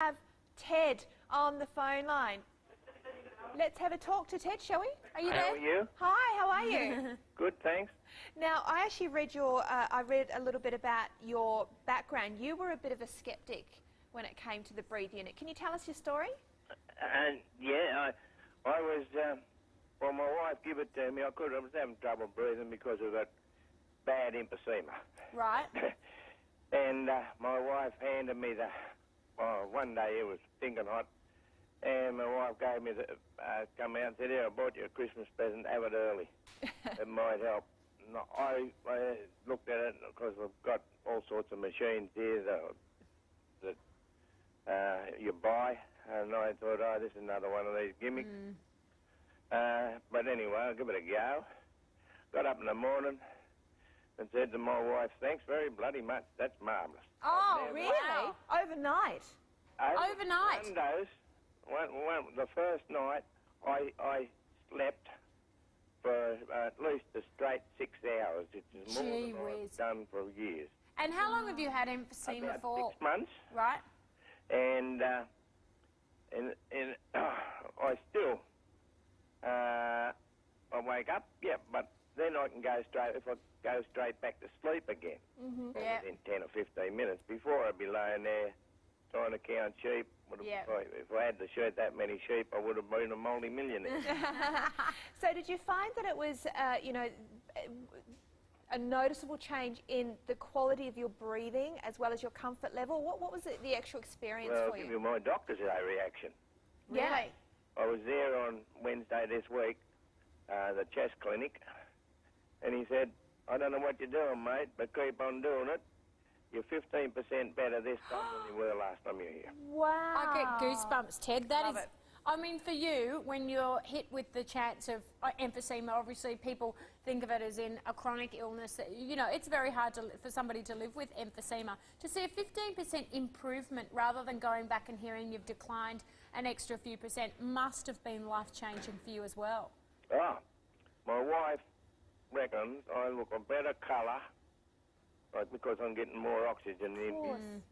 have Ted on the phone line. Let's have a talk to Ted, shall we? Are you there? How are you? Hi, how are you? Good, thanks. Now, I actually read I read a little bit about your background. You were a bit of a skeptic when it came to the breathe unit. Can you tell us your story? Yeah, I was, well, my wife gave it to me. I was having trouble breathing because of that bad emphysema. Right. And my wife handed me one day it was stinking hot, and my wife gave me come out and said, "Here, I bought you a Christmas present, have it early. It might help." And I looked at it because we've got all sorts of machines here that you buy, and I thought, oh, this is another one of these gimmicks. But anyway, I'll give it a go. Got up in the morning and said to my wife, "Thanks very bloody much. That's marvellous." Oh, really? Wow. Overnight? Overnight? The first night, I slept for at least a straight 6 hours, which is more than I've done for years. And how long have you had emphysema About for? 6 months. Right. And I still, I wake up, but then I can go straight back to sleep again. Within 10 or 15 minutes. Before I'd be laying there trying to count sheep. If I had to shoot that many sheep, I would have been a multi-millionaire. So did you find that it was, a noticeable change in the quality of your breathing as well as your comfort level? What was the actual experience for you? I'll give you my doctor's reaction. Really? I was there on Wednesday this week, the chest clinic, and he said, "I don't know what you're doing, mate, but keep on doing it. You're 15% better this time than you were last time you were here." Wow. I get goosebumps, Ted. Love it. I mean, for you, when you're hit with the chance of emphysema, obviously people think of it as in a chronic illness that, you know, it's very hard for somebody to live with emphysema. To see a 15% improvement rather than going back and hearing you've declined an extra few percent must have been life-changing for you as well. My wife reckons I look a better colour, because I'm getting more oxygen in.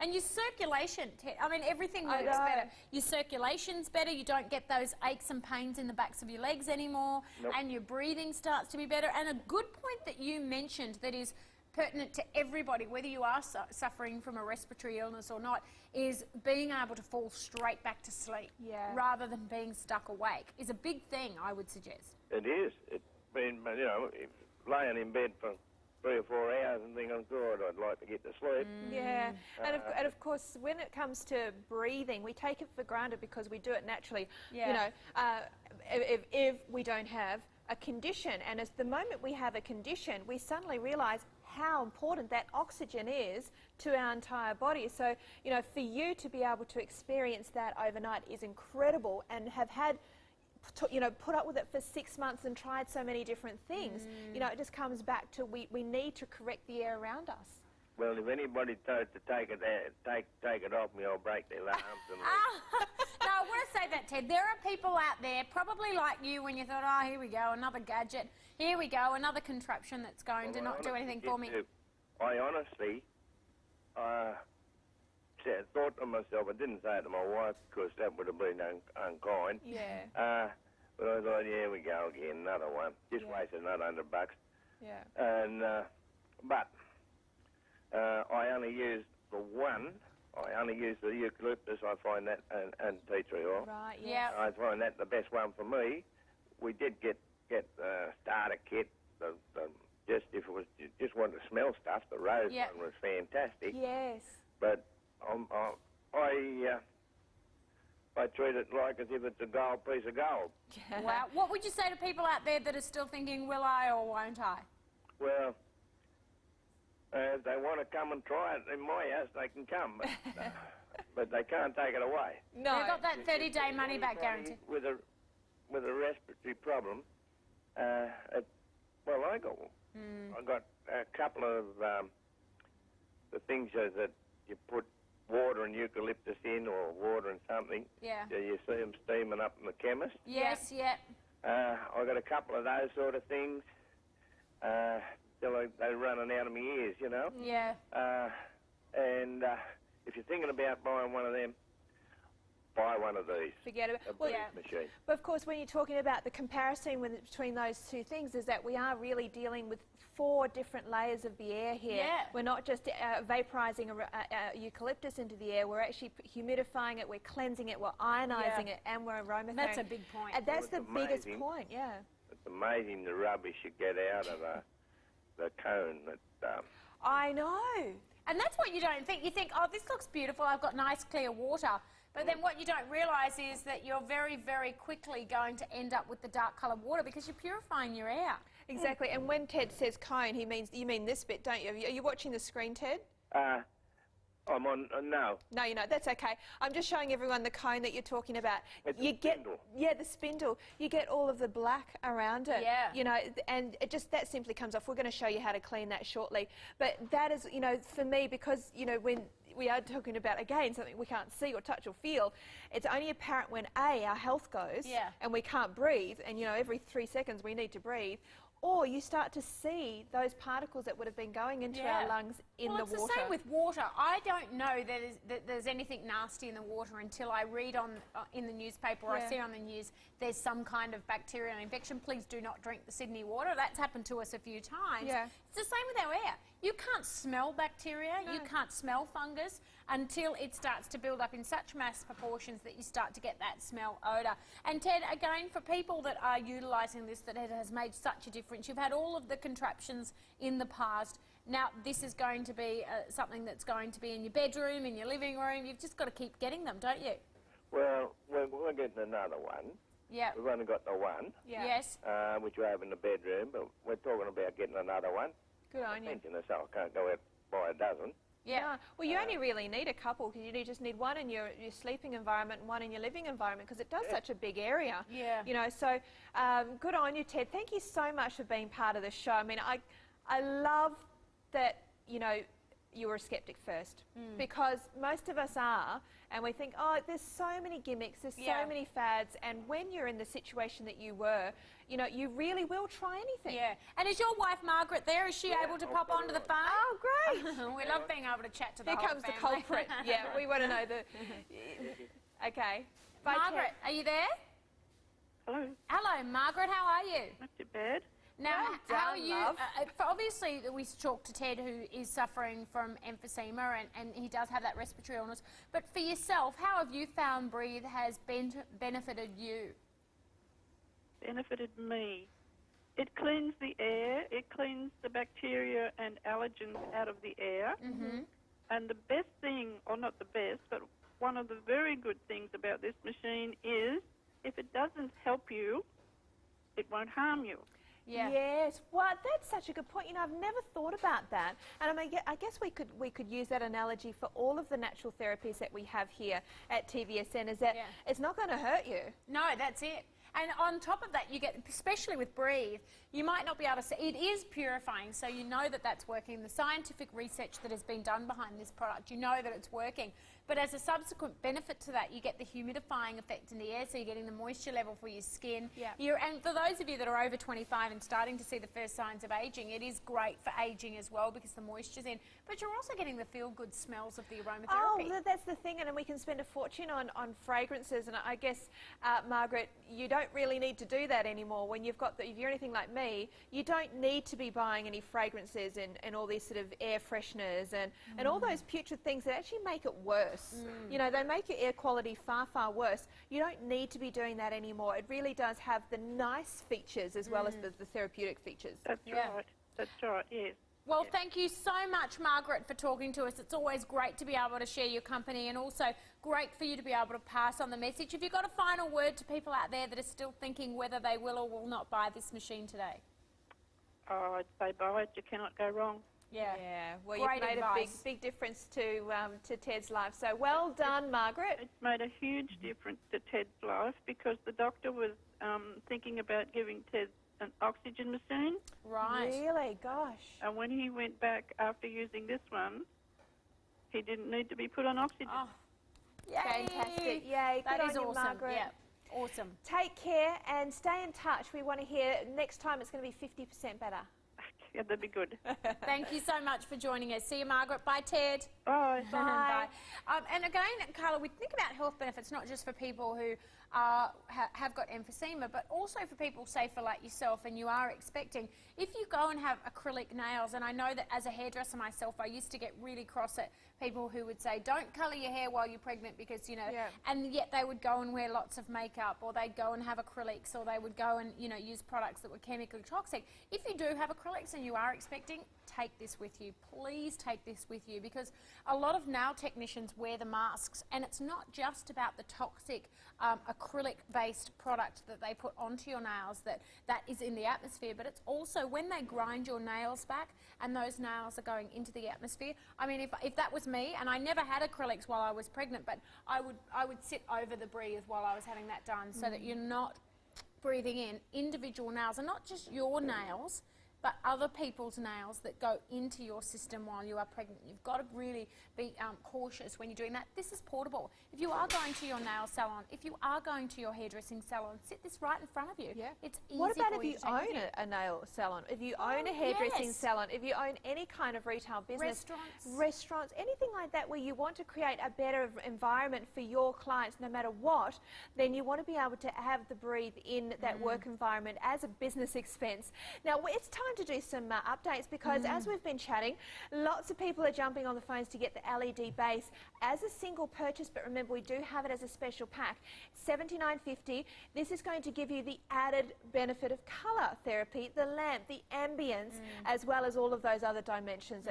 And your circulation, Ted, I mean, everything works better. Your circulation's better, you don't get those aches and pains in the backs of your legs anymore, and your breathing starts to be better. And a good point that you mentioned that is pertinent to everybody, whether you are suffering from a respiratory illness or not, is being able to fall straight back to sleep rather than being stuck awake is a big thing, I would suggest. It is. It's been, you know, laying in bed for 3 or 4 hours and thinking, God, I'd like to get to sleep. Yeah, and of course, when it comes to breathing, we take it for granted because we do it naturally. You know, if we don't have a condition, and as the moment we have a condition, we suddenly realise how important that oxygen is to our entire body. So, you know, for you to be able to experience that overnight is incredible, and have had put up with it for 6 months and tried so many different things. You know, it just comes back to we need to correct the air around us. Well, if anybody tries to take it off me, I'll break their arms and legs. No, I want to say that, Ted. There are people out there, probably like you, when you thought, oh, here we go, another gadget. Here we go, another contraption that's going to not do anything for me. I honestly thought to myself, I didn't say it to my wife because that would have been unkind. But I thought, here we go again, another one. Just wasted another $100. And but I only used the one. I only used the eucalyptus. I find that and tea tree oil. Right. I find that the best one for me. We did get a starter kit. Just if it was just wanted to smell stuff, the rose one was fantastic. Yes. But I treat it like as if it's a gold piece of gold. Wow. What would you say to people out there that are still thinking, will I or won't I? Well, if they want to come and try it in my house, they can come, but they can't take it away. No. They've got that 30-day money-back guarantee. With a respiratory problem, well, I got one. I got a couple of the things that you put water and eucalyptus in, or water and something. You see them steaming up in the chemist. Yes, I got a couple of those sort of things. Till they're running out of my ears, you know. Yeah. And if you're thinking about buying one of them, buy one of these. Forget about it. Machine. But of course, when you're talking about the comparison between those two things, is that we are really dealing with 4 different layers of the air here. Yeah. We're not just vaporizing eucalyptus into the air. We're actually humidifying it. We're cleansing it. We're ionizing it, and we're aromatherapy. That's a big point. And that's the biggest amazing. point. Yeah. It's amazing the rubbish you get out of the cone. I know. And that's what you don't think. You think, oh, this looks beautiful. I've got nice, clear water. But then what you don't realise is that you're very, very quickly going to end up with the dark coloured water because you're purifying your air. Exactly. And when Ted says cone, you mean this bit, don't you? Are you watching the screen, Ted? I'm on, no. No, you're not. That's okay. I'm just showing everyone the cone that you're talking about. It's the spindle. Yeah, the spindle. You get all of the black around it. Yeah. You know, and that simply comes off. We're going to show you how to clean that shortly. But that is, you know, for me, because, you know, when we are talking about, again, something we can't see or touch or feel, it's only apparent when, A, our health goes and we can't breathe, and, you know, every 3 seconds we need to breathe, or you start to see those particles that would have been going into our lungs in the water. Well, it's the same with water. I don't know that there's anything nasty in the water until I read in the newspaper or I see on the news there's some kind of bacterial infection. Please do not drink the Sydney water. That's happened to us a few times. Yeah. It's the same with our air. You can't smell bacteria, you can't smell fungus until it starts to build up in such mass proportions that you start to get that smell odour. And Ted, again, for people that are utilising this, that it has made such a difference, you've had all of the contraptions in the past. Now, this is going to be something that's going to be in your bedroom, in your living room. You've just got to keep getting them, don't you? Well, we're getting another one. Yeah. We've only got the one. Yeah. Yes. Which we have in the bedroom, but we're talking about getting another one. Good on you. Thinking so I can't go out and buy a dozen. Yeah. Well, you only really need a couple, because you just need one in your sleeping environment and one in your living environment, because it does such a big area. Yeah. You know, so good on you, Ted. Thank you so much for being part of the show. I mean, I love that, you know, you were a skeptic first, because most of us are, and we think, oh, there's so many gimmicks, there's so many fads, and when you're in the situation that you were, you know, you really will try anything. Yeah. And is your wife Margaret there? Is she able to pop onto the phone? Oh, great. We love being able to chat to the Here whole comes family. the culprit. Yeah, we want to know the... Okay. Bye, Margaret, are you there? Hello. Hello, Margaret. How are you? Not too bad. Now, well how are done, you? love. Obviously, we talked to Ted, who is suffering from emphysema, and he does have that respiratory illness. But for yourself, how have you found Breathe has benefited you? Benefited me. It cleans the air. It cleans the bacteria and allergens out of the air. Mm-hmm. And the best thing, or not the best, but one of the very good things about this machine is if it doesn't help you, it won't harm you. Yeah. Yes. Well, that's such a good point. You know, I've never thought about that. And I mean, I guess we could use that analogy for all of the natural therapies that we have here at TVSN, is that it's not going to hurt you. No, that's it. And on top of that, you get, especially with Breathe, you might not be able to see, it is purifying, so you know that that's working. The scientific research that has been done behind this product, you know that it's working. But as a subsequent benefit to that, you get the humidifying effect in the air, so you're getting the moisture level for your skin. Yeah. And for those of you that are over 25 and starting to see the first signs of ageing, it is great for ageing as well because the moisture's in. But you're also getting the feel-good smells of the aromatherapy. Oh, that's the thing, and we can spend a fortune on fragrances, and I guess, Margaret, you don't really need to do that anymore. When you've got, if you're anything like me, you don't need to be buying any fragrances and all these sort of air fresheners and all those putrid things that actually make it worse. You know, they make your air quality far, far worse. You don't need to be doing that anymore. It really does have the nice features as well as the therapeutic features. That's right. That's right, yes. Well, thank you so much, Margaret, for talking to us. It's always great to be able to share your company, and also great for you to be able to pass on the message. Have you got a final word to people out there that are still thinking whether they will or will not buy this machine today? Oh, I'd say buy it. You cannot go wrong. Yeah. Well, you've made a big difference to Ted's life. So well done, Margaret. It's made a huge difference to Ted's life because the doctor was thinking about giving Ted an oxygen machine. Right. Really? Gosh. And when he went back after using this one, he didn't need to be put on oxygen. Oh, yay. Fantastic. Yay. That Good is on you, awesome. Margaret. Yeah. Awesome. Take care and stay in touch. We want to hear next time it's going to be 50% better. Okay. Yeah, that'd be good. Thank you so much for joining us. See you, Margaret. Bye, Ted. Bye. Bye. And again, Carla, we think about health benefits not just for people who have got emphysema, but also for people, say, for like yourself, and you are expecting. If you go and have acrylic nails, and I know that as a hairdresser myself, I used to get really cross at people who would say, don't colour your hair while you're pregnant because, you know, and yet they would go and wear lots of makeup, or they'd go and have acrylics, or they would go and, you know, use products that were chemically toxic. If you do have acrylics and you are expecting, take this with you. Please take this with you, because a lot of nail technicians wear the masks, and it's not just about the toxic acrylic-based product that they put onto your nails that is in the atmosphere, but it's also when they grind your nails back and those nails are going into the atmosphere. I mean, if that was me, and I never had acrylics while I was pregnant, but I would sit over the breathe while I was having that done so that you're not breathing in individual nails, and not just your nails, but other people's nails that go into your system while you are pregnant. You've got to really be cautious when you're doing that. This is portable. If you are going to your nail salon, if you are going to your hairdressing salon, sit this right in front of you. Yeah. It's easy. What about if you you own a nail salon? If you own a hairdressing salon, if you own any kind of retail business, restaurants, anything like that where you want to create a better environment for your clients no matter what, then you want to be able to have the breathe in that work environment as a business expense. Now, it's time to do some updates, because as we've been chatting, lots of people are jumping on the phones to get the LED base as a single purchase, but remember, we do have it as a special pack, $79.50. This is going to give you the added benefit of colour therapy, the lamp, the ambience, as well as all of those other dimensions that